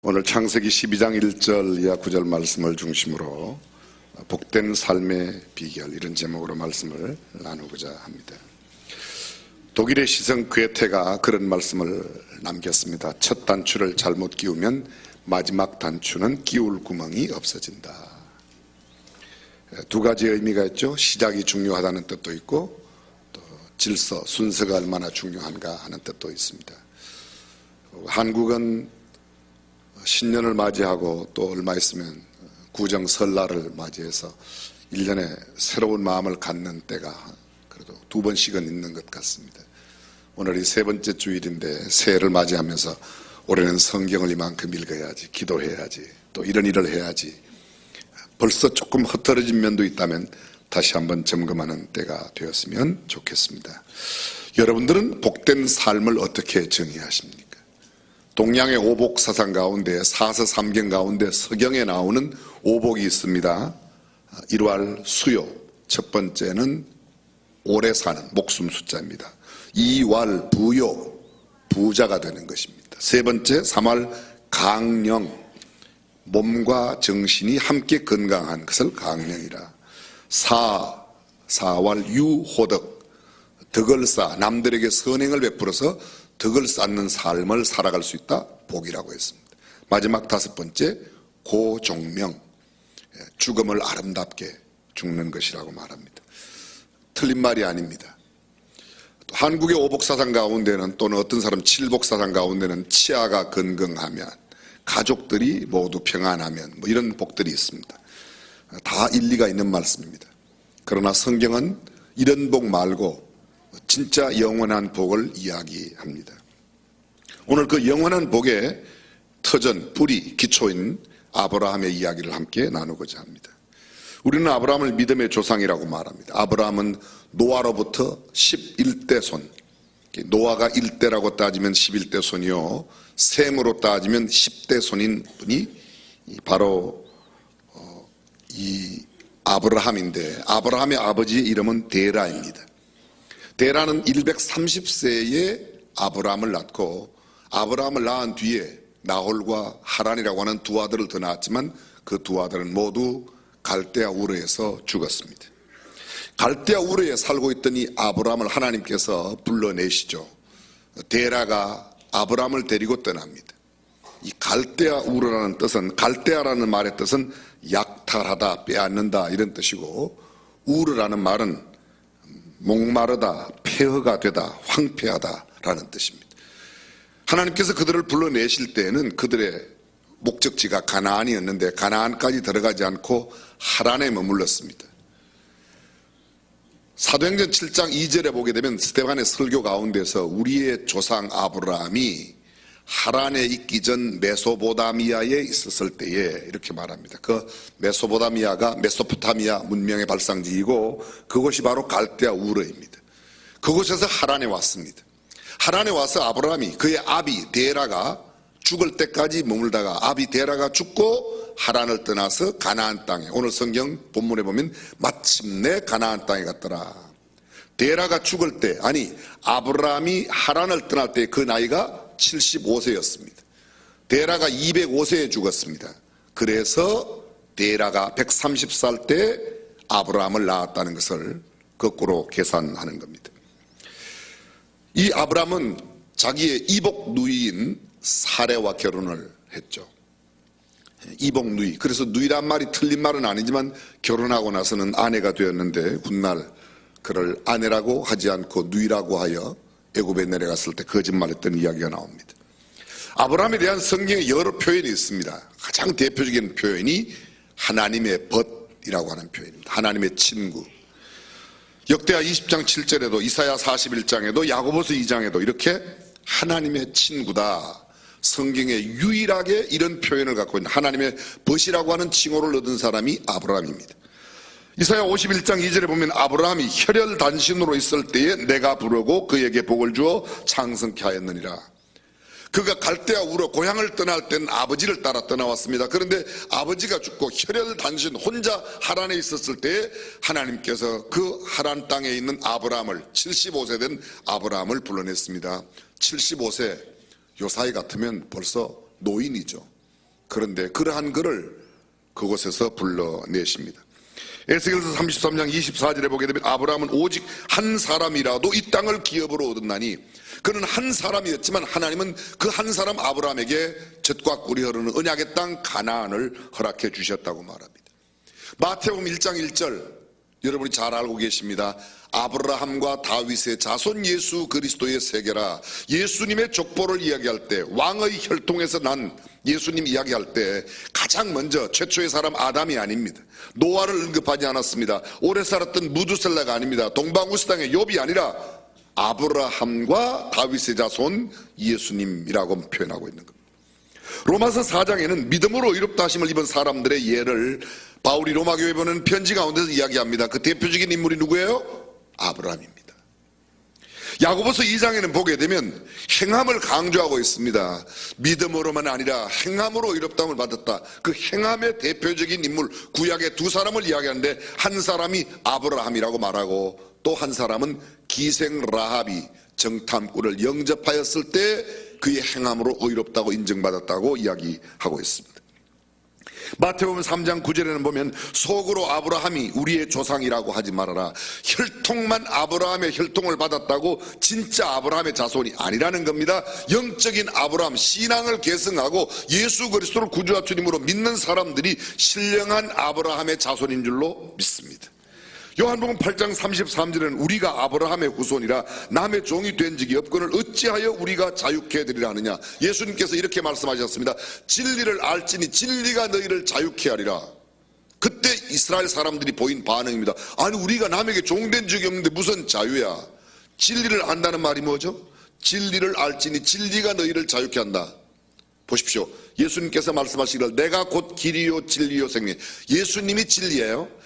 오늘 창세기 12장 1절 이하 9절 말씀을 중심으로 복된 삶의 비결, 이런 제목으로 말씀을 나누고자 합니다. 독일의 시성 괴테가 그런 말씀을 남겼습니다. 첫 단추를 잘못 끼우면 마지막 단추는 끼울 구멍이 없어진다. 두 가지 의미가 있죠. 시작이 중요하다는 뜻도 있고, 또 질서, 순서가 얼마나 중요한가 하는 뜻도 있습니다. 한국은 신년을 맞이하고 또 얼마 있으면 구정 설날을 맞이해서 1년에 새로운 마음을 갖는 때가 그래도 두 번씩은 있는 것 같습니다. 오늘이 세 번째 주일인데 새해를 맞이하면서 올해는 성경을 이만큼 읽어야지, 기도해야지, 또 이런 일을 해야지, 벌써 조금 흐트러진 면도 있다면 다시 한번 점검하는 때가 되었으면 좋겠습니다. 여러분들은 복된 삶을 어떻게 정의하십니까? 동양의 오복 사상 가운데 사서삼경 가운데 서경에 나오는 오복이 있습니다. 일활 수요, 첫 번째는 오래 사는 목숨 숫자입니다. 이활 부요, 부자가 되는 것입니다. 세 번째 삼활 강령, 몸과 정신이 함께 건강한 것을 강령이라. 사활 유호덕, 덕을 쌓아 남들에게 선행을 베풀어서 덕을 쌓는 삶을 살아갈 수 있다, 복이라고 했습니다. 마지막 다섯 번째 고종명, 죽음을 아름답게 죽는 것이라고 말합니다. 틀린 말이 아닙니다. 또 한국의 오복사상 가운데는, 또는 어떤 사람 칠복사상 가운데는 치아가 건강하면, 가족들이 모두 평안하면, 이런 복들이 있습니다. 다 일리가 있는 말씀입니다. 그러나 성경은 이런 복 말고 진짜 영원한 복을 이야기합니다. 오늘 그 영원한 복의 터전, 뿌리, 기초인 아브라함의 이야기를 함께 나누고자 합니다. 우리는 아브라함을 믿음의 조상이라고 말합니다. 아브라함은 노아로부터 11대 손, 노아가 1대라고 따지면 11대 손이요, 셈으로 따지면 10대 손인 분이 바로 이 아브라함인데, 아브라함의 아버지의 이름은 데라입니다. 데라는 130세에 아브라함을 낳고, 아브라함을 낳은 뒤에 나홀과 하란이라고 하는 두 아들을 더 낳았지만 그 두 아들은 모두 갈대아 우르에서 죽었습니다. 갈대아 우르에 살고 있던 이 아브라함을 하나님께서 불러내시죠. 데라가 아브라함을 데리고 떠납니다. 이 갈대아 우르라는 뜻은, 갈대아라는 말의 뜻은 약탈하다, 빼앗는다, 이런 뜻이고, 우르라는 말은 목마르다, 폐허가 되다, 황폐하다라는 뜻입니다. 하나님께서 그들을 불러내실 때에는 그들의 목적지가 가나안이었는데 가나안까지 들어가지 않고 하란에 머물렀습니다. 사도행전 7장 2절에 보게 되면 스데반의 설교 가운데서 우리의 조상 아브라함이 하란에 있기 전 메소포타미아에 있었을 때에 이렇게 말합니다. 그 메소포타미아가 메소포타미아 문명의 발상지이고 그곳이 바로 갈대아 우르입니다. 그곳에서 하란에 왔습니다. 하란에 와서 아브라함이 그의 아비 데라가 죽을 때까지 머물다가 아비 데라가 죽고 하란을 떠나서 가나안 땅에, 오늘 성경 본문에 보면 마침내 가나안 땅에 갔더라. 데라가 죽을 때, 아니 아브라함이 하란을 떠날 때 그 나이가 75세였습니다. 데라가 205세에 죽었습니다. 그래서 데라가 130살 때 아브라함을 낳았다는 것을 거꾸로 계산하는 겁니다. 이 아브라함은 자기의 이복 누이인 사레와 결혼을 했죠. 이복 누이, 그래서 누이란 말이 틀린 말은 아니지만 결혼하고 나서는 아내가 되었는데 훗날 그를 아내라고 하지 않고 누이라고 하여 애굽에 내려갔을 때 거짓말했던 이야기가 나옵니다. 아브라함에 대한 성경의 여러 표현이 있습니다. 가장 대표적인 표현이 하나님의 벗이라고 하는 표현입니다. 하나님의 친구. 역대하 20장 7절에도 이사야 41장에도 야고보서 2장에도 이렇게 하나님의 친구다, 성경에 유일하게 이런 표현을 갖고 있는 하나님의 벗이라고 하는 칭호를 얻은 사람이 아브라함입니다. 이사야 51장 2절에 보면 아브라함이 혈혈단신으로 있을 때에 내가 부르고 그에게 복을 주어 창성케 하였느니라. 그가 갈대아 우르 고향을 떠날 때는 아버지를 따라 떠나왔습니다. 그런데 아버지가 죽고 혈혈단신 혼자 하란에 있었을 때에 하나님께서 그 하란 땅에 있는 아브라함을, 75세 된 아브라함을 불러냈습니다. 75세, 요 사이 같으면 벌써 노인이죠. 그런데 그러한 그를 그곳에서 불러내십니다. 에스겔서 33장 24절에 보게 되면 아브라함은 오직 한 사람이라도 이 땅을 기업으로 얻었나니, 그는 한 사람이었지만 하나님은 그 한 사람 아브라함에게 젖과 꿀이 흐르는 언약의 땅 가나안을 허락해 주셨다고 말합니다. 마태복음 1장 1절 여러분이 잘 알고 계십니다. 아브라함과 다윗의 자손 예수 그리스도의 세계라. 예수님의 족보를 이야기할 때, 왕의 혈통에서 난 예수님 이야기할 때 가장 먼저 최초의 사람 아담이 아닙니다. 노아를 언급하지 않았습니다. 오래 살았던 무두셀라가 아닙니다. 동방우스 땅의 욥이 아니라 아브라함과 다윗의 자손 예수님이라고 표현하고 있는 겁니다. 로마서 4장에는 믿음으로 의롭다 하심을 입은 사람들의 예를 바울이 로마교회에 보낸 편지 가운데서 이야기합니다. 그 대표적인 인물이 누구예요? 아브라함입니다. 야고보서 2장에는 보게 되면 행함을 강조하고 있습니다. 믿음으로만 아니라 행함으로 의롭다함을 받았다. 그 행함의 대표적인 인물, 구약의 두 사람을 이야기하는데 한 사람이 아브라함이라고 말하고 또 한 사람은 기생 라합이 정탐꾼을 영접하였을 때 그의 행함으로 의롭다고 인정받았다고 이야기하고 있습니다. 마태복음 3장 9절에는 보면 속으로 아브라함이 우리의 조상이라고 하지 말아라. 혈통만 아브라함의 혈통을 받았다고 진짜 아브라함의 자손이 아니라는 겁니다. 영적인 아브라함, 신앙을 계승하고 예수 그리스도를 구주와 주님으로 믿는 사람들이 신령한 아브라함의 자손인 줄로 믿습니다. 요한복음 8장 33절에는 우리가 아브라함의 후손이라 남의 종이 된 적이 없거늘 어찌하여 우리가 자유케 되리라 하느냐. 예수님께서 이렇게 말씀하셨습니다. 진리를 알지니 진리가 너희를 자유케 하리라. 그때 이스라엘 사람들이 보인 반응입니다. 아니 우리가 남에게 종된 적이 없는데 무슨 자유야. 진리를 안다는 말이 뭐죠? 진리를 알지니 진리가 너희를 자유케 한다. 보십시오. 예수님께서 말씀하시기를 내가 곧 길이요 진리요 생명. 예수님이 진리예요.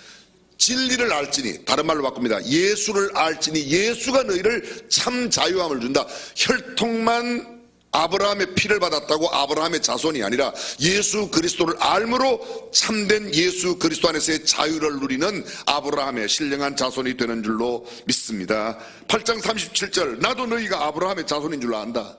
진리를 알지니, 다른 말로 바꿉니다. 예수를 알지니 예수가 너희를 참 자유함을 준다. 혈통만 아브라함의 피를 받았다고 아브라함의 자손이 아니라 예수 그리스도를 알므로 참된 예수 그리스도 안에서의 자유를 누리는 아브라함의 신령한 자손이 되는 줄로 믿습니다. 8장 37절 나도 너희가 아브라함의 자손인 줄 안다.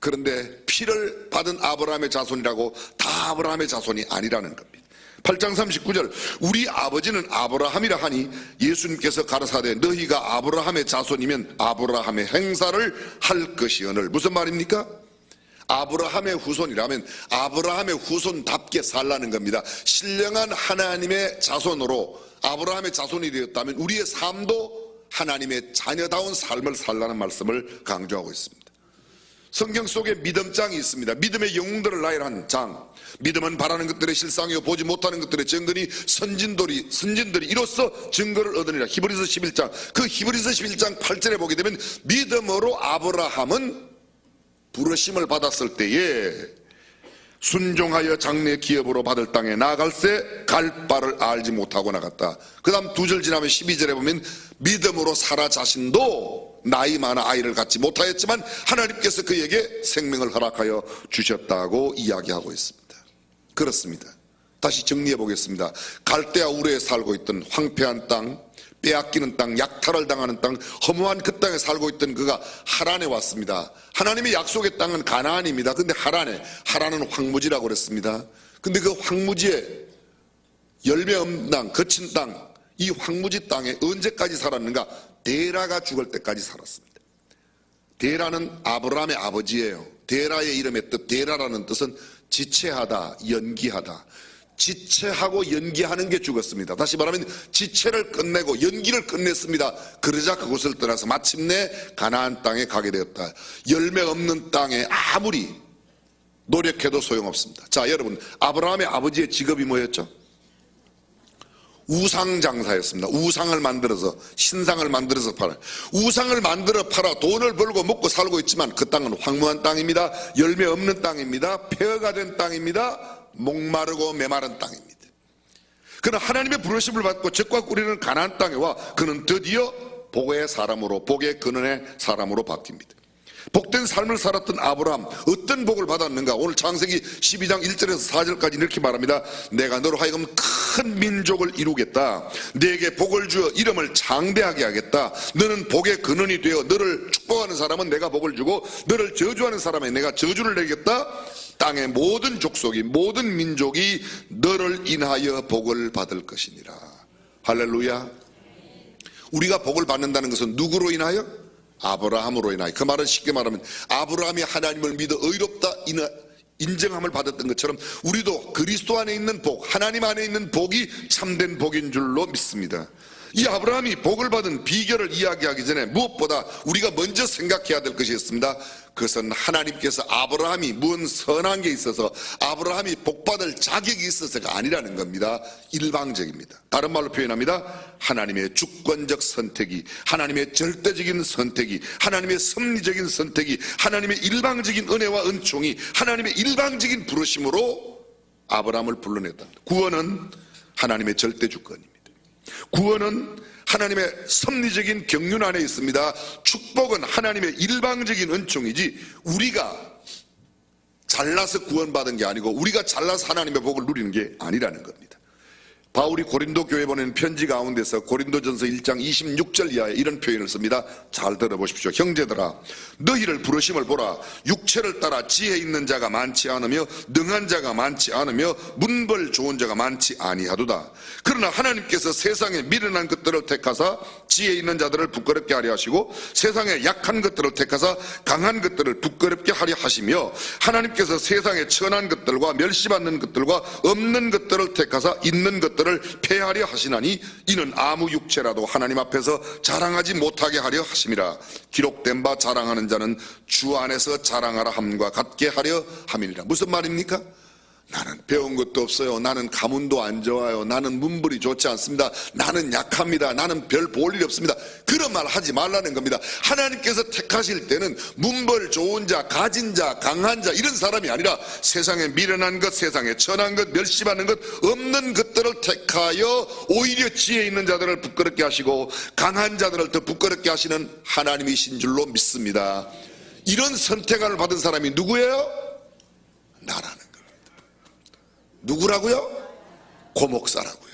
그런데 피를 받은 아브라함의 자손이라고 다 아브라함의 자손이 아니라는 겁니다. 8장 39절 우리 아버지는 아브라함이라 하니 예수님께서 가라사대 너희가 아브라함의 자손이면 아브라함의 행사를 할 것이오늘. 무슨 말입니까? 아브라함의 후손이라면 아브라함의 후손답게 살라는 겁니다. 신령한 하나님의 자손으로 아브라함의 자손이 되었다면 우리의 삶도 하나님의 자녀다운 삶을 살라는 말씀을 강조하고 있습니다. 성경 속에 믿음장이 있습니다. 믿음의 영웅들을 나열한 장. 믿음은 바라는 것들의 실상이요 보지 못하는 것들의 증거니 선진들이 이로써 증거를 얻으니라. 히브리서 11장. 그 히브리서 11장 8절에 보게 되면 믿음으로 아브라함은 부르심을 받았을 때에 순종하여 장래 기업으로 받을 땅에 나아갈새 갈 바를 알지 못하고 나갔다. 그 다음 두 절 지나면 12절에 보면 믿음으로 사라 자신도 나이 많아 아이를 갖지 못하였지만 하나님께서 그에게 생명을 허락하여 주셨다고 이야기하고 있습니다. 그렇습니다. 다시 정리해 보겠습니다. 갈대아 우르에 살고 있던 황폐한 땅, 빼앗기는 땅, 약탈을 당하는 땅, 허무한 그 땅에 살고 있던 그가 하란에 왔습니다. 하나님의 약속의 땅은 가나안입니다. 근데 하란은 황무지라고 그랬습니다. 근데 그 황무지에 열매 없는 땅, 거친 땅, 이 황무지 땅에 언제까지 살았는가? 데라가 죽을 때까지 살았습니다. 데라는 아브라함의 아버지예요. 데라의 이름의 뜻, 데라라는 뜻은 지체하다, 연기하다. 지체하고 연기하는 게 죽었습니다. 다시 말하면 지체를 끝내고 연기를 끝냈습니다. 그러자 그곳을 떠나서 마침내 가나안 땅에 가게 되었다. 열매 없는 땅에 아무리 노력해도 소용없습니다. 자, 여러분, 아브라함의 아버지의 직업이 뭐였죠? 우상장사였습니다. 우상을 만들어서, 신상을 만들어서 팔아요. 우상을 만들어 팔아 돈을 벌고 먹고 살고 있지만 그 땅은 황무한 땅입니다. 열매 없는 땅입니다. 폐허가 된 땅입니다. 목마르고 메마른 땅입니다. 그는 하나님의 부르심을 받고 젖과 꿀이는 가나안 땅에 와 그는 드디어 복의 사람으로, 복의 근원의 사람으로 바뀝니다. 복된 삶을 살았던 아브라함, 어떤 복을 받았는가? 오늘 창세기 12장 1절에서 4절까지 이렇게 말합니다. 내가 너로 하여금 큰 민족을 이루겠다. 네게 복을 주어 이름을 장대하게 하겠다. 너는 복의 근원이 되어 너를 축복하는 사람은 내가 복을 주고 너를 저주하는 사람에 내가 저주를 내겠다. 땅의 모든 족속이 모든 민족이 너를 인하여 복을 받을 것이니라. 할렐루야. 우리가 복을 받는다는 것은 누구로 인하여? 아브라함으로 인하여. 그 말은 쉽게 말하면 아브라함이 하나님을 믿어 의롭다 인정함을 받았던 것처럼 우리도 그리스도 안에 있는 복, 하나님 안에 있는 복이 참된 복인 줄로 믿습니다. 이 아브라함이 복을 받은 비결을 이야기하기 전에 무엇보다 우리가 먼저 생각해야 될 것이 있습니다. 그것은 하나님께서 아브라함이 무언 선한 게 있어서 아브라함이 복받을 자격이 있어서가 아니라는 겁니다. 일방적입니다. 다른 말로 표현합니다. 하나님의 주권적 선택이, 하나님의 절대적인 선택이, 하나님의 섭리적인 선택이, 하나님의 일방적인 은혜와 은총이, 하나님의 일방적인 부르심으로 아브라함을 불러냈다. 구원은 하나님의 절대 주권입니다. 구원은 하나님의 섭리적인 경륜 안에 있습니다. 축복은 하나님의 일방적인 은총이지 우리가 잘나서 구원받은 게 아니고 우리가 잘나서 하나님의 복을 누리는 게 아니라는 겁니다. 바울이 고린도 교회에 보낸 편지 가운데서 고린도전서 1장 26절 이하에 이런 표현을 씁니다. 잘 들어보십시오. 형제들아, 너희를 부르심을 보라. 육체를 따라 지혜 있는 자가 많지 않으며 능한 자가 많지 않으며 문벌 좋은 자가 많지 아니하도다. 그러나 하나님께서 세상에 미련한 것들을 택하사 지혜 있는 자들을 부끄럽게 하려 하시고 세상에 약한 것들을 택하사 강한 것들을 부끄럽게 하려 하시며 하나님께서 세상에 천한 것들과 멸시받는 것들과 없는 것들을 택하사 있는 것들을 폐하려 하시나니 이는 아무 육체라도 하나님 앞에서 자랑하지 못하게 하려 하심이라. 기록된 바 자랑하는 자는 주 안에서 자랑하라 함과 같게 하려 함이니라. 무슨 말입니까? 나는 배운 것도 없어요. 나는 가문도 안 좋아요. 나는 문벌이 좋지 않습니다. 나는 약합니다. 나는 별 볼 일이 없습니다. 그런 말 하지 말라는 겁니다. 하나님께서 택하실 때는 문벌 좋은 자, 가진 자, 강한 자 이런 사람이 아니라 세상에 미련한 것, 세상에 천한 것, 멸시받는 것, 없는 것들을 택하여 오히려 지혜 있는 자들을 부끄럽게 하시고 강한 자들을 더 부끄럽게 하시는 하나님이신 줄로 믿습니다. 이런 선택을 받은 사람이 누구예요? 나라는 누구라고요? 고목사라고요.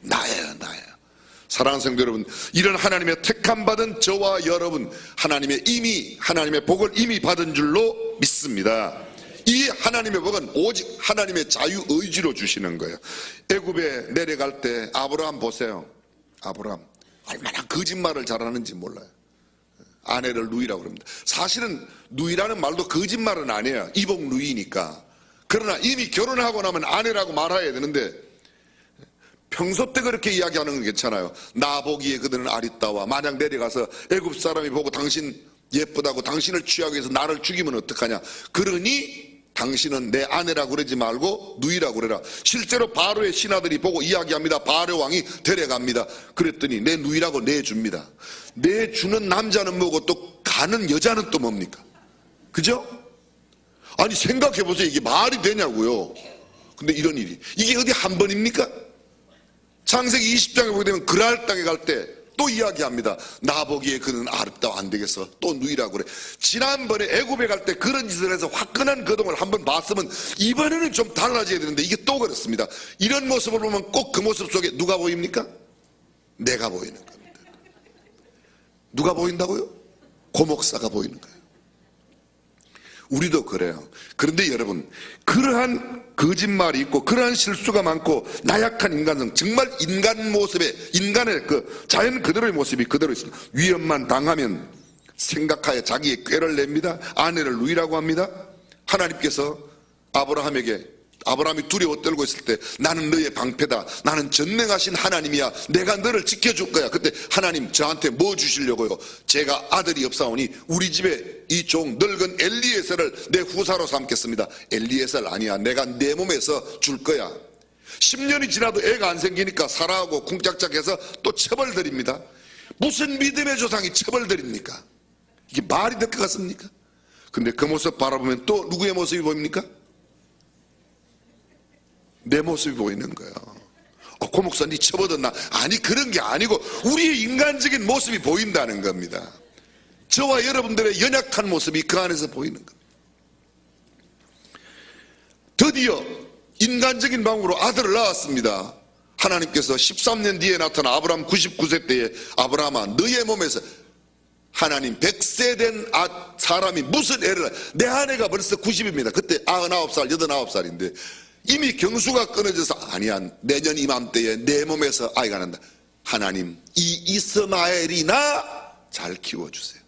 나예요. 사랑하는 성도 여러분, 이런 하나님의 택함 받은 저와 여러분, 하나님의 복을 이미 받은 줄로 믿습니다. 이 하나님의 복은 오직 하나님의 자유 의지로 주시는 거예요. 애굽에 내려갈 때 아브라함 보세요. 아브라함 얼마나 거짓말을 잘하는지 몰라요. 아내를 누이라고 그럽니다. 사실은 누이라는 말도 거짓말은 아니에요. 이복 누이니까. 그러나 이미 결혼하고 나면 아내라고 말해야 되는데 평소 때 그렇게 이야기하는 건 괜찮아요. 나 보기에 그들은 아리따워. 만약 내려가서 애굽 사람이 보고 당신 예쁘다고 당신을 취하기 위해서 나를 죽이면 어떡하냐. 그러니 당신은 내 아내라고 그러지 말고 누이라고 그래라. 실제로 바로의 신하들이 보고 이야기합니다. 바로 왕이 데려갑니다. 그랬더니 내 누이라고 내줍니다. 내주는 남자는 뭐고 또 가는 여자는 또 뭡니까? 그죠? 아니 생각해보세요. 이게 말이 되냐고요. 근데 이런 일이 이게 어디 한 번입니까? 창세기 20장에 보게 되면 그랄 땅에 갈 때 또 이야기합니다. 나 보기에 그는 아름다워 안 되겠어. 또 누이라고 그래. 지난번에 애굽에 갈 때 그런 짓을 해서 화끈한 거동을 한번 봤으면 이번에는 좀 달라져야 되는데 이게 또 그렇습니다. 이런 모습을 보면 꼭 그 모습 속에 누가 보입니까? 내가 보이는 겁니다. 누가 보인다고요? 고목사가 보이는 거예요. 우리도 그래요. 그런데 여러분, 그러한 거짓말이 있고 그러한 실수가 많고 나약한 인간성, 정말 인간 모습에 인간의 그 자연 그대로의 모습이 그대로 있습니다. 위험만 당하면 생각하여 자기의 꾀를 냅니다. 아내를 누이라고 합니다. 하나님께서 아브라함이 두려워 떨고 있을 때 나는 너의 방패다. 나는 전능하신 하나님이야. 내가 너를 지켜줄 거야. 그때 하나님 저한테 뭐 주시려고요? 제가 아들이 없사오니 우리 집에 이 종 늙은 엘리에셀을 내 후사로 삼겠습니다. 엘리에셀 아니야. 내가 내 몸에서 줄 거야. 10년이 지나도 애가 안 생기니까 사라하고 쿵짝짝해서 또 처벌드립니다. 무슨 믿음의 조상이 처벌드립니까? 이게 말이 될 것 같습니까? 근데 그 모습 바라보면 또 누구의 모습이 보입니까? 내 모습이 보이는 거예요. 고 목사 니 쳐버렸나? 아니 그런 게 아니고 우리의 인간적인 모습이 보인다는 겁니다. 저와 여러분들의 연약한 모습이 그 안에서 보이는 겁니다. 드디어 인간적인 방법으로 아들을 낳았습니다. 하나님께서 13년 뒤에 나타나 아브라함 99세 때에 아브라함아 너의 몸에서 하나님 100세 된 사람이 무슨 애를, 내 아내가 벌써 90입니다. 그때 99살, 89살인데 이미 경수가 끊어져서 아니야, 내년 이맘때에 내 몸에서 아이가 난다. 하나님, 이 이스마엘이나 잘 키워주세요.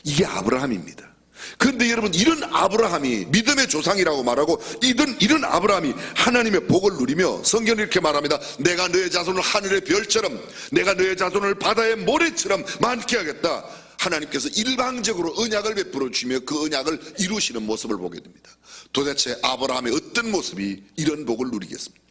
이게 아브라함입니다. 그런데 여러분, 이런 아브라함이 믿음의 조상이라고 말하고 이런 아브라함이 하나님의 복을 누리며 성경은 이렇게 말합니다. 내가 너의 자손을 하늘의 별처럼, 내가 너의 자손을 바다의 모래처럼 많게 하겠다. 하나님께서 일방적으로 언약을 베풀어 주시며 그 언약을 이루시는 모습을 보게 됩니다. 도대체 아브라함의 어떤 모습이 이런 복을 누리겠습니까?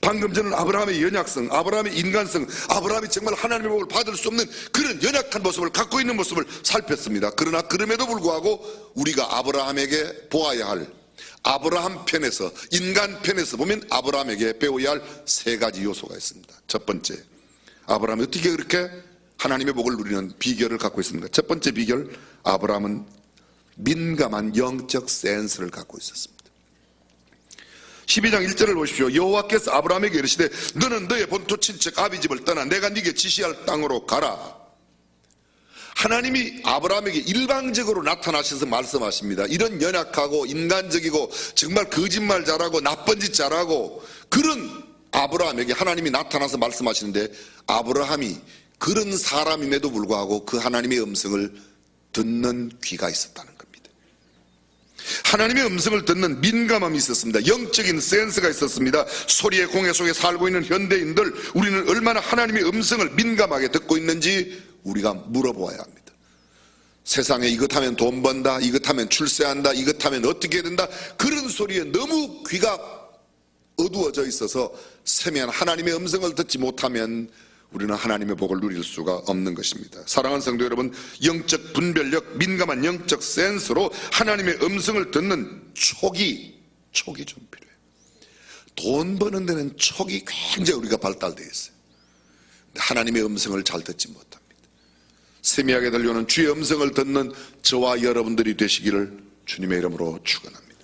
방금 저는 아브라함의 연약성, 아브라함의 인간성, 아브라함이 정말 하나님의 복을 받을 수 없는 그런 연약한 모습을 갖고 있는 모습을 살폈습니다. 그러나 그럼에도 불구하고 우리가 아브라함에게 보아야 할, 아브라함 편에서, 인간 편에서 보면 아브라함에게 배워야 할 세 가지 요소가 있습니다. 첫 번째, 아브라함이 어떻게 그렇게 하나님의 복을 누리는 비결을 갖고 있습니까? 첫 번째 비결, 아브라함은 민감한 영적 센스를 갖고 있었습니다. 12장 1절을 보십시오. 여호와께서 아브라함에게 이르시되 너는 너의 본토 친척 아비집을 떠나 내가 네게 지시할 땅으로 가라. 하나님이 아브라함에게 일방적으로 나타나셔서 말씀하십니다. 이런 연약하고 인간적이고 정말 거짓말 잘하고 나쁜 짓 잘하고 그런 아브라함에게 하나님이 나타나서 말씀하시는데, 아브라함이 그런 사람임에도 불구하고 그 하나님의 음성을 듣는 귀가 있었다는 겁니다. 하나님의 음성을 듣는 민감함이 있었습니다. 영적인 센스가 있었습니다. 소리의 공해 속에 살고 있는 현대인들, 우리는 얼마나 하나님의 음성을 민감하게 듣고 있는지 우리가 물어보아야 합니다. 세상에 이것 하면 돈 번다, 이것 하면 출세한다, 이것 하면 어떻게 된다, 그런 소리에 너무 귀가 어두워져 있어서 세미한 하나님의 음성을 듣지 못하면 우리는 하나님의 복을 누릴 수가 없는 것입니다. 사랑하는 성도 여러분, 영적 분별력, 민감한 영적 센스로 하나님의 음성을 듣는 촉이 좀 필요해요. 돈 버는 데는 촉이 굉장히 우리가 발달되어 있어요. 하나님의 음성을 잘 듣지 못합니다. 세미하게 들려오는 주의 음성을 듣는 저와 여러분들이 되시기를 주님의 이름으로 축원합니다.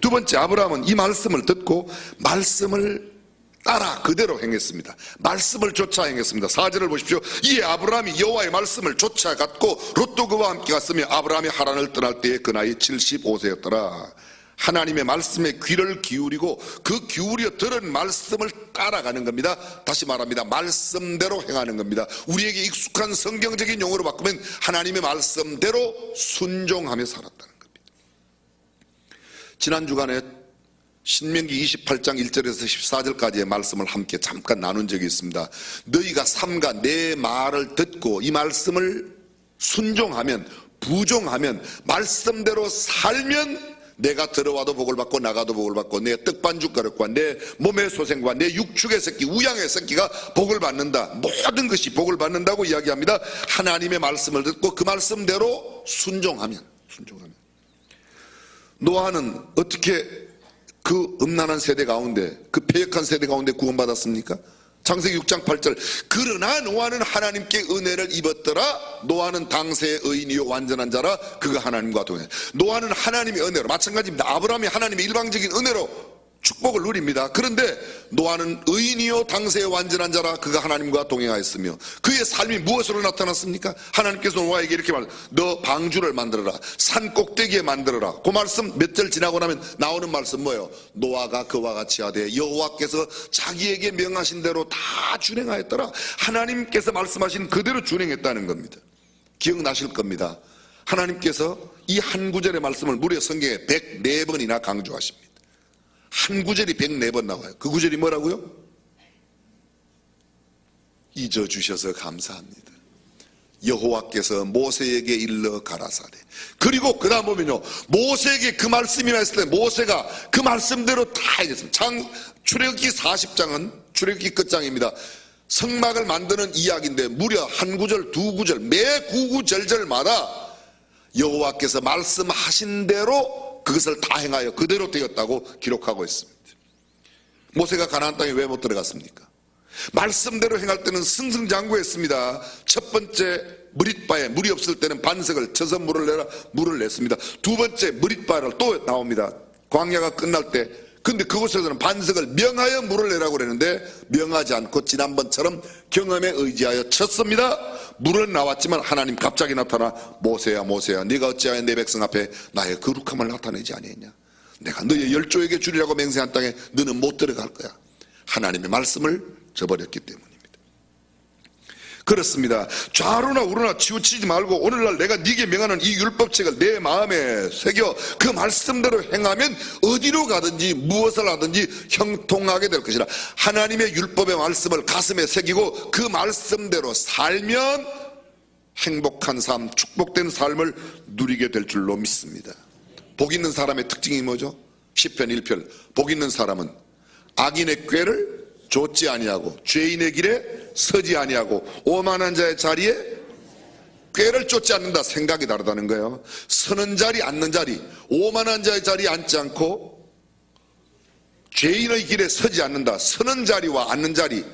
두 번째, 아브라함은 이 말씀을 듣고 말씀을 따라 그대로 행했습니다. 말씀을 쫓아 행했습니다. 4절을 보십시오. 이에 아브라함이 여호와의 말씀을 쫓아갔고 롯도 그와 함께 갔으며 아브라함이 하란을 떠날 때에 그 나이 75세였더라. 하나님의 말씀에 귀를 기울이고 그 기울여 들은 말씀을 따라가는 겁니다. 다시 말합니다. 말씀대로 행하는 겁니다. 우리에게 익숙한 성경적인 용어로 바꾸면 하나님의 말씀대로 순종하며 살았다는 겁니다. 지난 주간에 신명기 28장 1절에서 14절까지의 말씀을 함께 잠깐 나눈 적이 있습니다. 너희가 삼가 내 말을 듣고 이 말씀을 순종하면, 부종하면, 말씀대로 살면 내가 들어와도 복을 받고 나가도 복을 받고 내 떡반죽 가락과 내 몸의 소생과 내 육축의 새끼, 우양의 새끼가 복을 받는다. 모든 것이 복을 받는다고 이야기합니다. 하나님의 말씀을 듣고 그 말씀대로 순종하면. 노아는 어떻게 그 음란한 세대 가운데, 그 패역한 세대 가운데 구원받았습니까? 창세기 6장 8절, 그러나 노아는 하나님께 은혜를 입었더라. 노아는 당세의 의인이요 완전한 자라. 그가 하나님과 동행. 노아는 하나님의 은혜로, 마찬가지입니다. 아브라함이 하나님의 일방적인 은혜로 축복을 누립니다. 그런데 노아는 의인이요 당세의 완전한 자라. 그가 하나님과 동행하였으며 그의 삶이 무엇으로 나타났습니까? 하나님께서 노아에게 이렇게 너 방주를 만들어라, 산 꼭대기에 만들어라. 그 말씀 몇 절 지나고 나면 나오는 말씀 뭐예요? 노아가 그와 같이 하되 여호와께서 자기에게 명하신 대로 다 준행하였더라. 하나님께서 말씀하신 그대로 준행했다는 겁니다. 기억나실 겁니다. 하나님께서 이 한 구절의 말씀을 무려 성경에 104번이나 강조하십니다. 한 구절이 104번 나와요. 그 구절이 뭐라고요? 잊어주셔서 감사합니다. 여호와께서 모세에게 일러 가라사대. 그리고 그 다음 보면요, 모세에게 그 말씀이 왔을 때 모세가 그 말씀대로 다 해줬습니다. 출애굽기 40장은 출애굽기 끝장입니다. 성막을 만드는 이야기인데 무려 한 구절, 두 구절, 매 구구절절마다 여호와께서 말씀하신 대로 그것을 다 행하여 그대로 되었다고 기록하고 있습니다. 모세가 가나안 땅에 왜 못 들어갔습니까? 말씀대로 행할 때는 승승장구했습니다. 첫 번째, 머릿바에 물이 없을 때는 반석을 쳐서 물을 내라, 물을 냈습니다. 두 번째, 머릿바를 또 나옵니다. 광야가 끝날 때 근데 그곳에서는 반석을 명하여 물을 내라고 그랬는데 명하지 않고 지난번처럼 경험에 의지하여 쳤습니다. 물은 나왔지만 하나님 갑자기 나타나 모세야 모세야 네가 어찌하여 내 백성 앞에 나의 거룩함을 나타내지 아니했냐. 내가 너의 열조에게 주리라고 맹세한 땅에 너는 못 들어갈 거야. 하나님의 말씀을 저버렸기 때문입니다. 그렇습니다. 좌로나 우로나 치우치지 말고 오늘날 내가 네게 명하는 이 율법책을 내 마음에 새겨 그 말씀대로 행하면 어디로 가든지 무엇을 하든지 형통하게 될 것이라. 하나님의 율법의 말씀을 가슴에 새기고 그 말씀대로 살면 행복한 삶, 축복된 삶을 누리게 될 줄로 믿습니다. 복 있는 사람의 특징이 뭐죠? 시편 1편 복 있는 사람은 악인의 꾀를 좇지 아니하고 죄인의 길에 서지 아니하고 오만한 자의 자리에 꾀를 쫓지 않는다. 생각이 다르다는 거예요. 서는 자리 앉는 자리, 오만한 자의 자리에 앉지 않고 죄인의 길에 서지 않는다. 서는 자리와 앉는 자리,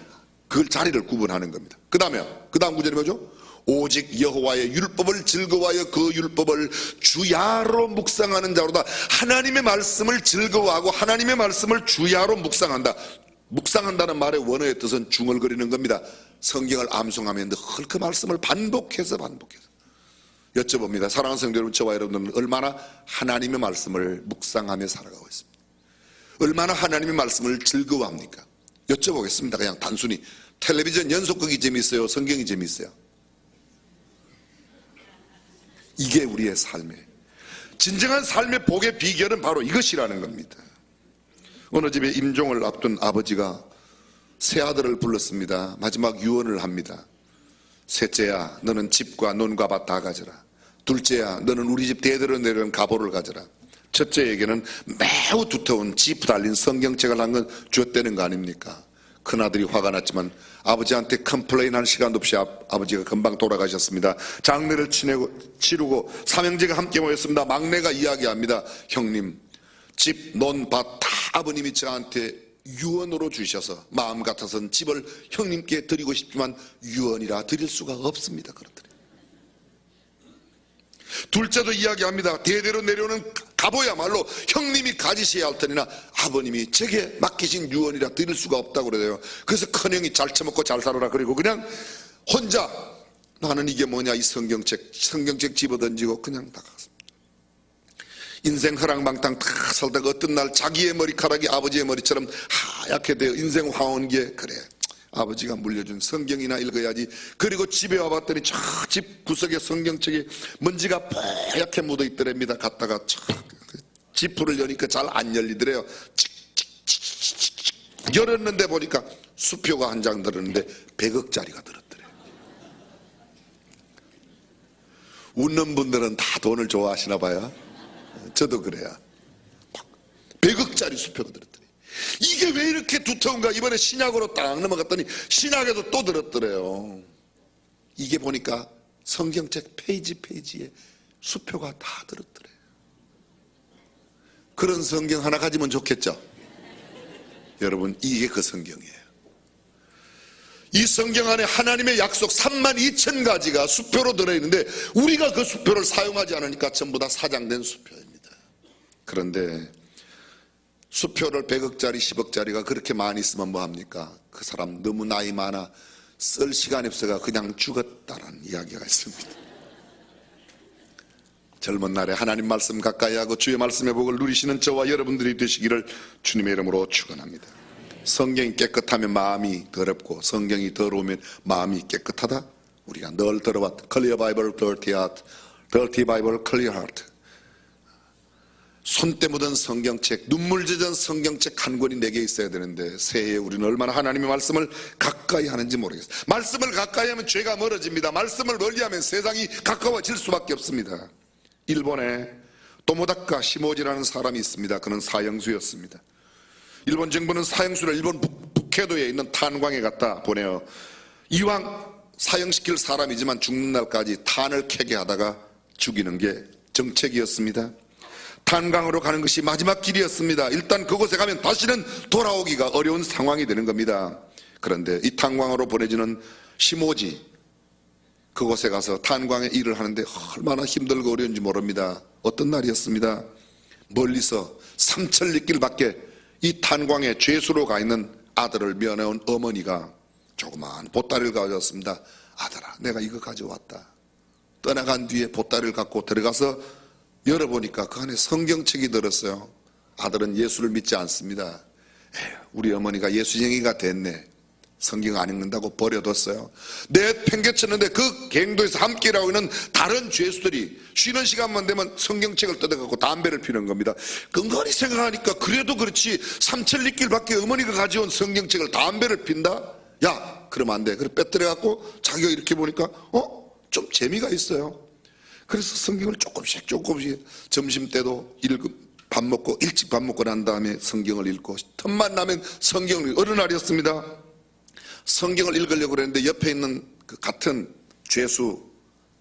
그 자리를 구분하는 겁니다. 그 다음 구절이 뭐죠? 오직 여호와의 율법을 즐거워하여 그 율법을 주야로 묵상하는 자로다. 하나님의 말씀을 즐거워하고 하나님의 말씀을 주야로 묵상한다. 묵상한다는 말의 원어의 뜻은 중얼거리는 겁니다. 성경을 암송하면 늘 그 말씀을 반복해서 여쭤봅니다. 사랑하는 성도 여러분, 저와 여러분들은 얼마나 하나님의 말씀을 묵상하며 살아가고 있습니다. 얼마나 하나님의 말씀을 즐거워합니까? 여쭤보겠습니다. 그냥 단순히 텔레비전 연속극이 재미있어요? 성경이 재미있어요? 이게 우리의 삶의 진정한 삶의 복의 비결은 바로 이것이라는 겁니다. 어느 집에 임종을 앞둔 아버지가 새 아들을 불렀습니다. 마지막 유언을 합니다. 셋째야, 너는 집과 논과 밭 다 가져라. 둘째야, 너는 우리 집 대대로 내려온 가보를 가져라. 첫째에게는 매우 두터운 지프 달린 성경책을 한 건 줬다는 거 아닙니까? 큰아들이 화가 났지만 아버지한테 컴플레인할 시간도 없이 아버지가 금방 돌아가셨습니다. 장례를 치르고 삼형제가 함께 모였습니다. 막내가 이야기합니다. 형님, 집, 논, 밭 다 아버님이 저한테 유언으로 주셔서 마음 같아서는 집을 형님께 드리고 싶지만 유언이라 드릴 수가 없습니다. 그렇더래요. 둘째도 이야기합니다. 대대로 내려오는 갑오야말로 형님이 가지셔야 할 터니나 아버님이 제게 맡기신 유언이라 드릴 수가 없다고 그래요. 그래서 큰형이 잘 처먹고 잘 살아라 그리고 그냥 혼자 나는 이게 뭐냐 이 성경책 집어던지고 그냥 나갔습니다. 인생 허랑방탕 다 살다가 어떤 날 자기의 머리카락이 아버지의 머리처럼 하얗게 되어 인생 황혼기에 그래 아버지가 물려준 성경이나 읽어야지. 그리고 집에 와봤더니 저 집 구석에 성경책에 먼지가 뽀얗게 묻어 있더랍니다. 갔다가 지프를 여니까 잘 안 열리더래요. 열었는데 보니까 수표가 한 장 들었는데 100억짜리가 들었더래요. 웃는 분들은 다 돈을 좋아하시나 봐요. 저도 그래요. 100억짜리 수표가 들었더래요. 이게 왜 이렇게 두터운가. 이번에 신약으로 딱 넘어갔더니 신약에도 또 들었더래요. 이게 보니까 성경책 페이지에 수표가 다 들었더래요. 그런 성경 하나 가지면 좋겠죠. 여러분, 이게 그 성경이에요. 이 성경 안에 하나님의 약속 32,000가지가 수표로 들어있는데 우리가 그 수표를 사용하지 않으니까 전부 다 사장된 수표입니다. 그런데 수표를 100억짜리 10억짜리가 그렇게 많이 쓰면 뭐합니까? 그 사람 너무 나이 많아 쓸 시간이 없어가 그냥 죽었다라는 이야기가 있습니다. 젊은 날에 하나님 말씀 가까이 하고 주의 말씀의 복을 누리시는 저와 여러분들이 되시기를 주님의 이름으로 축원합니다. 성경이 깨끗하면 마음이 더럽고 성경이 더러우면 마음이 깨끗하다. 우리가 늘 들어봤던 Clear Bible, Dirty Heart, Dirty Bible, Clear Heart. 손때 묻은 성경책, 눈물 젖은 성경책 한 권이 내게 있어야 되는데 새해에 우리는 얼마나 하나님의 말씀을 가까이 하는지 모르겠어요. 말씀을 가까이 하면 죄가 멀어집니다. 말씀을 멀리하면 세상이 가까워질 수밖에 없습니다. 일본에 도모다카 시모지라는 사람이 있습니다. 그는 사형수였습니다. 일본 정부는 사형수를 일본 북해도에 있는 탄광에 갖다 보내어 이왕 사형시킬 사람이지만 죽는 날까지 탄을 캐게 하다가 죽이는 게 정책이었습니다. 탄광으로 가는 것이 마지막 길이었습니다. 일단 그곳에 가면 다시는 돌아오기가 어려운 상황이 되는 겁니다. 그런데 이 탄광으로 보내지는 시모지, 그곳에 가서 탄광의 일을 하는데 얼마나 힘들고 어려운지 모릅니다. 어떤 날이었습니다. 멀리서 삼천리길밖에 이 탄광에 죄수로 가 있는 아들을 면회온 어머니가 조그마한 보따리를 가져왔습니다. 아들아, 내가 이거 가져왔다. 떠나간 뒤에 보따리를 갖고 들어가서 열어보니까 그 안에 성경책이 들었어요. 아들은 예수를 믿지 않습니다. 에휴, 우리 어머니가 예수쟁이가 됐네. 성경 안 읽는다고 버려뒀어요. 내 팽개쳤는데 그 갱도에서 함께 일하고 있는 다른 죄수들이 쉬는 시간만 되면 성경책을 뜯어갖고 담배를 피는 겁니다. 근거리 생각하니까 그래도 그렇지 삼천리길밖에 어머니가 가져온 성경책을 담배를 핀다? 야, 그러면 안 돼. 그래 빼뜨려갖고 자기가 이렇게 보니까 좀 재미가 있어요. 그래서 성경을 조금씩 점심 때도 밥 먹고 일찍 밥 먹고 난 다음에 성경을 읽고 틈만 나면 성경을 어느 날이었습니다. 성경을 읽으려고 그랬는데 옆에 있는 그 같은 죄수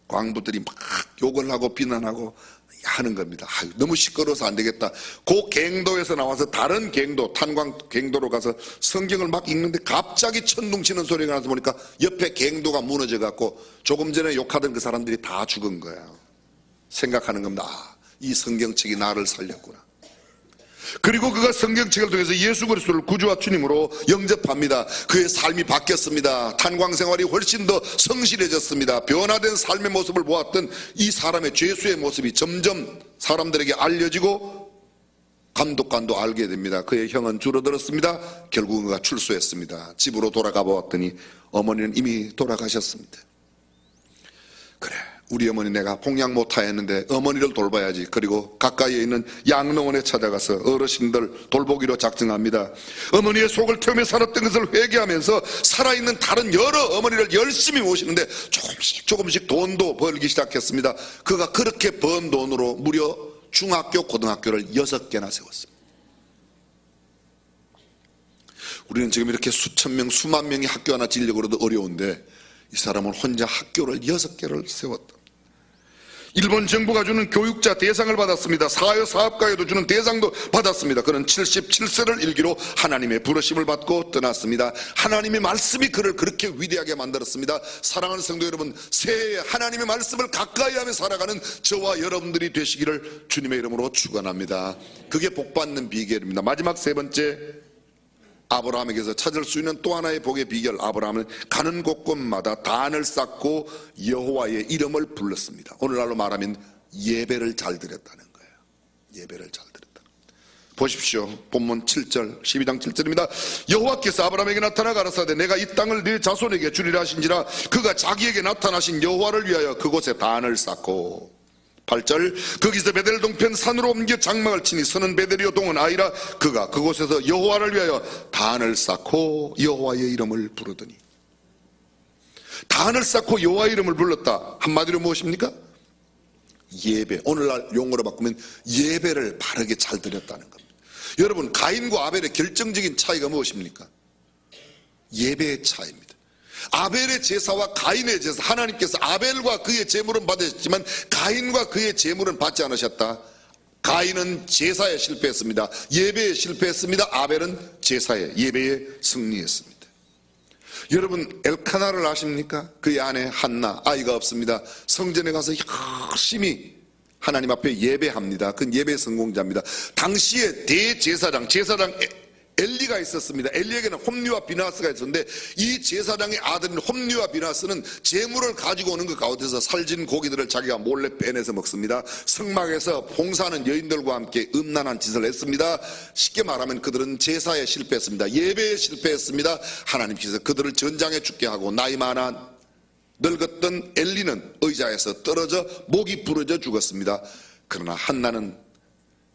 광부들이 막 욕을 하고 비난하고 하는 겁니다. 아유, 너무 시끄러워서 안 되겠다. 그 갱도에서 나와서 다른 갱도, 탄광 갱도로 가서 성경을 막 읽는데 갑자기 천둥치는 소리가 나서 보니까 옆에 갱도가 무너져 갖고 조금 전에 욕하던 그 사람들이 다 죽은 거예요. 생각하는 겁니다. 아, 이 성경책이 나를 살렸구나. 그리고 그가 성경책을 통해서 예수 그리스도를 구주와 주님으로 영접합니다. 그의 삶이 바뀌었습니다. 탄광 생활이 훨씬 더 성실해졌습니다. 변화된 삶의 모습을 보았던 이 사람의 죄수의 모습이 점점 사람들에게 알려지고 감독관도 알게 됩니다. 그의 형은 줄어들었습니다. 결국은 그가 출소했습니다. 집으로 돌아가 보았더니 어머니는 이미 돌아가셨습니다. 그래, 우리 어머니 내가 봉양 못하였는데 어머니를 돌봐야지. 그리고 가까이에 있는 양로원에 찾아가서 어르신들 돌보기로 작정합니다. 어머니의 속을 태우며 살았던 것을 회개하면서 살아있는 다른 여러 어머니를 열심히 모시는데 조금씩 돈도 벌기 시작했습니다. 그가 그렇게 번 돈으로 무려 중학교 고등학교를 6개나 세웠습니다. 우리는 지금 이렇게 수천 명 수만 명이 학교 하나 지으려고 해도 어려운데 이 사람은 혼자 학교를 6개를 세웠다. 일본 정부가 주는 교육자 대상을 받았습니다. 사회사업가에도 주는 대상도 받았습니다. 그는 77세를 일기로 하나님의 부르심을 받고 떠났습니다. 하나님의 말씀이 그를 그렇게 위대하게 만들었습니다. 사랑하는 성도 여러분, 새해에 하나님의 말씀을 가까이 하며 살아가는 저와 여러분들이 되시기를 주님의 이름으로 축원합니다. 그게 복받는 비결입니다. 마지막 세 번째, 아브라함에게서 찾을 수 있는 또 하나의 복의 비결. 아브라함은 가는 곳곳마다 단을 쌓고 여호와의 이름을 불렀습니다. 오늘날로 말하면 예배를 잘 드렸다는 거예요. 예배를 잘 드렸다. 보십시오. 본문 7절 12장 7절입니다. 여호와께서 아브라함에게 나타나 가라사대 내가 이 땅을 네 자손에게 주리라 하신지라 그가 자기에게 나타나신 여호와를 위하여 그곳에 단을 쌓고 8절 거기서 베델 동편 산으로 옮겨 장막을 치니 서는 베델이요 동은 아이라 그가 그곳에서 여호와를 위하여 단을 쌓고 여호와의 이름을 부르더니 단을 쌓고 여호와의 이름을 불렀다. 한마디로 무엇입니까? 예배. 오늘날 용어로 바꾸면 예배를 바르게 잘 드렸다는 겁니다. 여러분, 가인과 아벨의 결정적인 차이가 무엇입니까? 예배의 차이입니다. 아벨의 제사와 가인의 제사, 하나님께서 아벨과 그의 제물은 받으셨지만 가인과 그의 제물은 받지 않으셨다. 가인은 제사에 실패했습니다. 예배에 실패했습니다. 아벨은 제사에, 예배에 승리했습니다. 여러분, 엘카나를 아십니까? 그의 아내 한나, 아이가 없습니다. 성전에 가서 열심히 하나님 앞에 예배합니다. 그건 예배 성공자입니다. 당시에 대제사장, 제사장 엘리가 있었습니다. 엘리에게는 홈리와 비나스가 있었는데 이 제사장의 아들인 홈리와 비나스는 제물을 가지고 오는 그 가운데서 살진 고기들을 자기가 몰래 빼내서 먹습니다. 성막에서 봉사하는 여인들과 함께 음란한 짓을 했습니다. 쉽게 말하면 그들은 제사에 실패했습니다. 예배에 실패했습니다. 하나님께서 그들을 전장에 죽게 하고 나이 많아 늙었던 엘리는 의자에서 떨어져 목이 부러져 죽었습니다. 그러나 한나는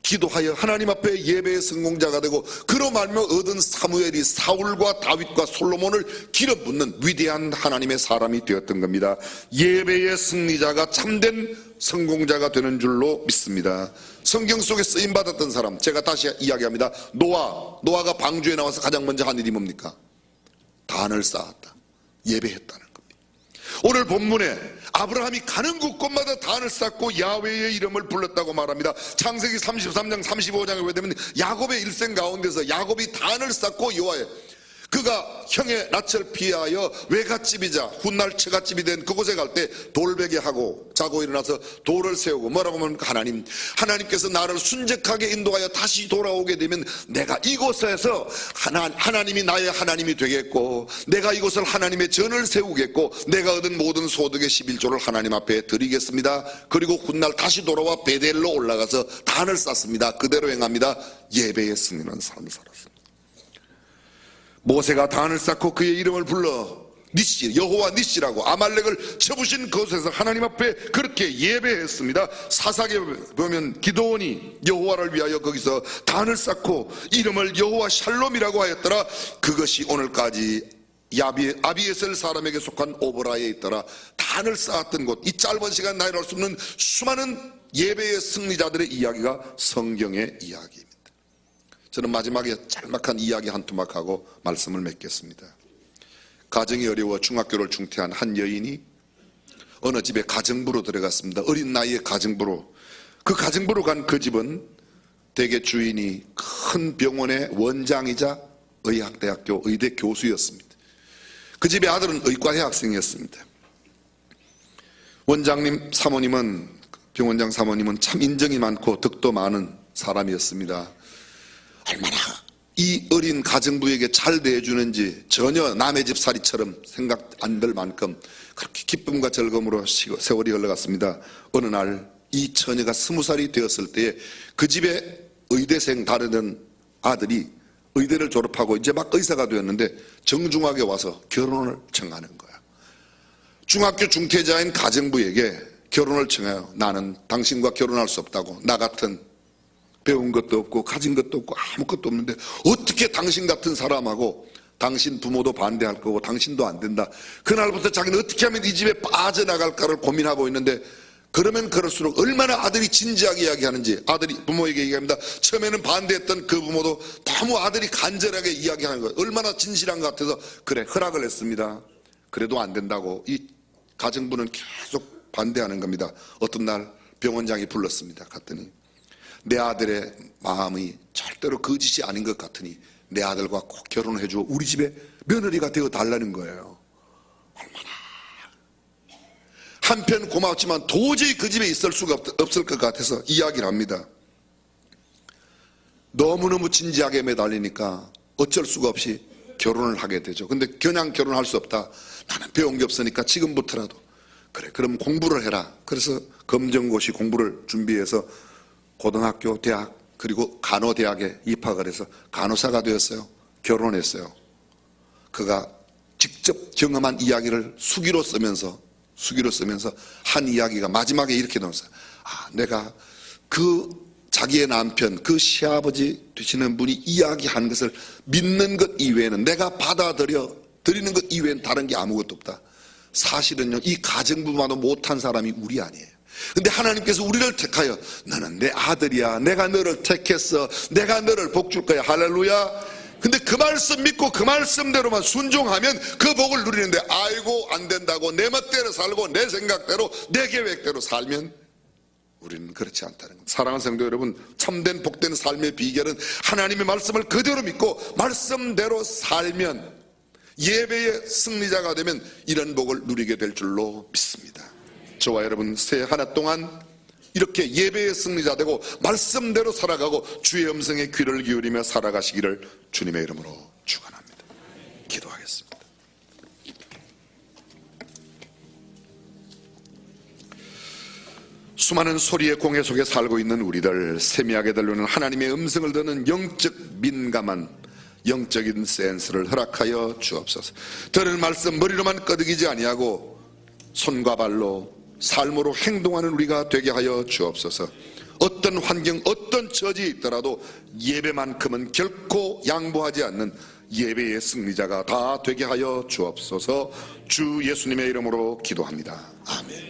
기도하여 하나님 앞에 예배의 성공자가 되고 그로 말미암아 얻은 사무엘이 사울과 다윗과 솔로몬을 길어붙는 위대한 하나님의 사람이 되었던 겁니다. 예배의 승리자가 참된 성공자가 되는 줄로 믿습니다. 성경 속에 쓰임받았던 사람, 제가 다시 이야기합니다. 노아가 방주에 나와서 가장 먼저 한 일이 뭡니까? 단을 쌓았다. 예배했다는 겁니다. 오늘 본문에 아브라함이 가는 곳곳마다 단을 쌓고 야훼의 이름을 불렀다고 말합니다. 창세기 33장 35장에 보게 되면 야곱의 일생 가운데서 야곱이 단을 쌓고 여호와의 그 그가 형의 낯을 피하여 외갓집이자 훗날 처갓집이 된 그곳에 갈 때 돌베개 하고 자고 일어나서 돌을 세우고 뭐라고 하면 하나님께서 나를 순적하게 인도하여 다시 돌아오게 되면 내가 이곳에서 하나님이 나의 하나님이 되겠고, 내가 이곳을 하나님의 전을 세우겠고, 내가 얻은 모든 소득의 11조를 하나님 앞에 드리겠습니다. 그리고 훗날 다시 돌아와 베델로 올라가서 단을 쌓습니다. 그대로 행합니다. 예배에 승리하는 삶을 살았습니다. 모세가 단을 쌓고 그의 이름을 불러 니시, 여호와 니시라고 아말렉을 쳐부신 그곳에서 하나님 앞에 그렇게 예배했습니다. 사사기에 보면 기드온이 여호와를 위하여 거기서 단을 쌓고 이름을 여호와 샬롬이라고 하였더라. 그것이 오늘까지 아비에셀 사람에게 속한 오보라에 있더라. 단을 쌓았던 곳, 이 짧은 시간 나열할 수 없는 수많은 예배의 승리자들의 이야기가 성경의 이야기입니다. 저는 마지막에 짤막한 이야기 한 토막하고 말씀을 맺겠습니다. 가정이 어려워 중학교를 중퇴한 한 여인이 어느 집에 가정부로 들어갔습니다. 어린 나이에 가정부로. 그 가정부로 간 그 집은 대개 주인이 큰 병원의 원장이자 의학대학교 의대 교수였습니다. 그 집의 아들은 의과대 학생이었습니다. 원장님 사모님은, 병원장 사모님은 참 인정이 많고 덕도 많은 사람이었습니다. 얼마나 이 어린 가정부에게 잘 대해주는지 전혀 남의 집 살이처럼 생각 안 들 만큼 그렇게 기쁨과 즐거움으로 세월이 흘러갔습니다. 어느 날 이 처녀가 20살이 되었을 때에 그 집에 의대생 다르던 아들이 의대를 졸업하고 이제 막 의사가 되었는데 정중하게 와서 결혼을 청하는 거야. 중학교 중퇴자인 가정부에게 결혼을 청해요. 나는 당신과 결혼할 수 없다고. 나 같은 배운 것도 없고 가진 것도 없고 아무것도 없는데 어떻게 당신 같은 사람하고, 당신 부모도 반대할 거고 당신도 안 된다. 그날부터 자기는 어떻게 하면 이 집에 빠져나갈까를 고민하고 있는데, 그러면 그럴수록 얼마나 아들이 진지하게 이야기하는지, 아들이 부모에게 얘기합니다. 처음에는 반대했던 그 부모도 너무 아들이 간절하게 이야기하는 거예요. 얼마나 진실한 것 같아서 그래 허락을 했습니다. 그래도 안 된다고 이 가정부는 계속 반대하는 겁니다. 어떤 날 병원장이 불렀습니다. 갔더니 내 아들의 마음이 절대로 거짓이 아닌 것 같으니 내 아들과 꼭 결혼을 해주고 우리 집에 며느리가 되어 달라는 거예요. 얼마나 한편 고맙지만 도저히 그 집에 있을 수가 없을 것 같아서 이야기를 합니다. 너무너무 진지하게 매달리니까 어쩔 수가 없이 결혼을 하게 되죠. 근데 그냥 결혼할 수 없다. 나는 배운 게 없으니까 지금부터라도 그래 그럼 공부를 해라. 그래서 검정고시 공부를 준비해서 고등학교, 대학, 그리고 간호대학에 입학을 해서 간호사가 되었어요. 결혼했어요. 그가 직접 경험한 이야기를 수기로 쓰면서 한 이야기가 마지막에 이렇게 나왔어요. 내가 그 자기의 남편, 그 시아버지 되시는 분이 이야기한 것을 믿는 것 이외에는, 내가 드리는 것 이외에는 다른 게 아무것도 없다. 사실은요, 이 가정부만도 못한 사람이 우리 아니에요. 근데 하나님께서 우리를 택하여 너는 내 아들이야, 내가 너를 택했어, 내가 너를 복 줄 거야, 할렐루야. 근데 그 말씀 믿고 그 말씀대로만 순종하면 그 복을 누리는데, 아이고 안 된다고 내 멋대로 살고 내 생각대로 내 계획대로 살면 우리는 그렇지 않다는 겁니다. 사랑하는 성도 여러분, 참된 복된 삶의 비결은 하나님의 말씀을 그대로 믿고 말씀대로 살면, 예배의 승리자가 되면 이런 복을 누리게 될 줄로 믿습니다. 저와 여러분 새해 한 해 동안 이렇게 예배의 승리자 되고 말씀대로 살아가고 주의 음성에 귀를 기울이며 살아가시기를 주님의 이름으로 축원합니다. 기도하겠습니다. 수많은 소리의 공해 속에 살고 있는 우리들, 세미하게 들리는 하나님의 음성을 듣는 영적 민감한 영적인 센스를 허락하여 주옵소서. 들은 말씀 머리로만 끄덕이지 아니하고 손과 발로 삶으로 행동하는 우리가 되게 하여 주옵소서. 어떤 환경, 어떤 처지에 있더라도 예배만큼은 결코 양보하지 않는 예배의 승리자가 다 되게 하여 주옵소서. 주 예수님의 이름으로 기도합니다. 아멘.